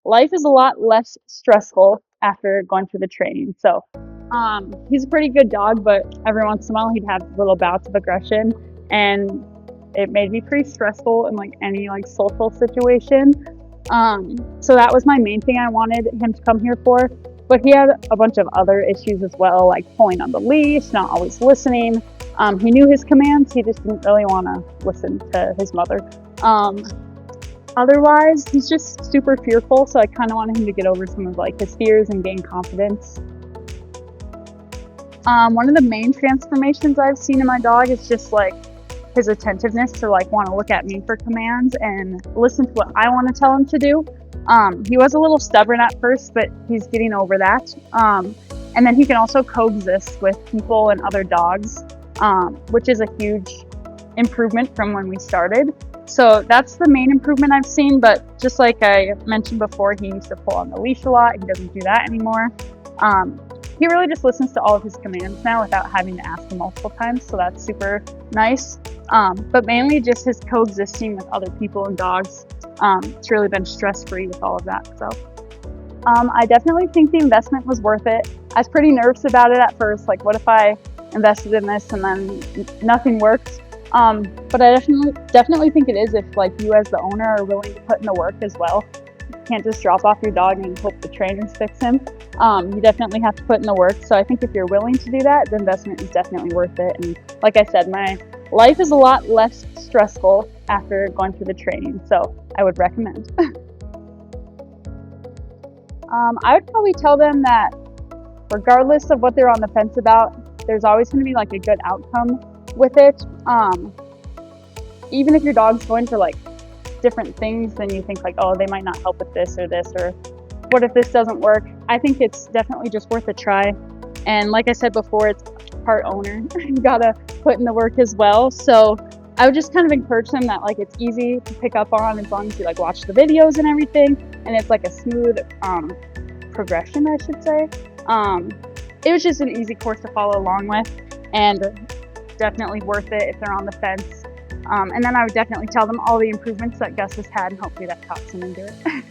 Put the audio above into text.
life is a lot less stressful after going through the training. So he's a pretty good dog, but every once in a while he'd have little bouts of aggression, and it made me pretty stressful in like any like social situation. So that was my main thing I wanted him to come here for. But he had a bunch of other issues as well, like pulling on the leash, not always listening. He knew his commands, he just didn't really want to listen to his mother. Otherwise, he's just super fearful, so I kind of wanted him to get over some of like his fears and gain confidence. One of the main transformations I've seen in my dog is just like his attentiveness to like want to look at me for commands and listen to what I want to tell him to do. He was a little stubborn at first, but he's getting over that. And then he can also coexist with people and other dogs, which is a huge improvement from when we started. So that's the main improvement I've seen. But just like I mentioned before, he used to pull on the leash a lot. He doesn't do that anymore. He really just listens to all of his commands now without having to ask him multiple times. So that's super nice. But mainly just his coexisting with other people and dogs. It's really been stress-free with all of that. So I definitely think the investment was worth it. I was pretty nervous about it at first. Like, what if I invested in this and then nothing works? But I definitely think it is if like you as the owner are willing to put in the work as well. You can't just drop off your dog and hope the trainers fix him. You definitely have to put in the work. So I think if you're willing to do that, the investment is definitely worth it. And like I said, my life is a lot less stressful after going through the training. So I would recommend. I would probably tell them that regardless of what they're on the fence about, there's always going to be like a good outcome with it. Even if your dog's going for like different things, then you think like, oh, they might not help with this, or what if this doesn't work? I think it's definitely just worth a try. And like I said before, it's part owner. You gotta put in the work as well. So I would just kind of encourage them that like it's easy to pick up on as long as you like watch the videos and everything, and it's like a smooth progression, I should say. It was just an easy course to follow along with, and definitely worth it if they're on the fence. And then I would definitely tell them all the improvements that Gus has had, and hopefully that talks them into it.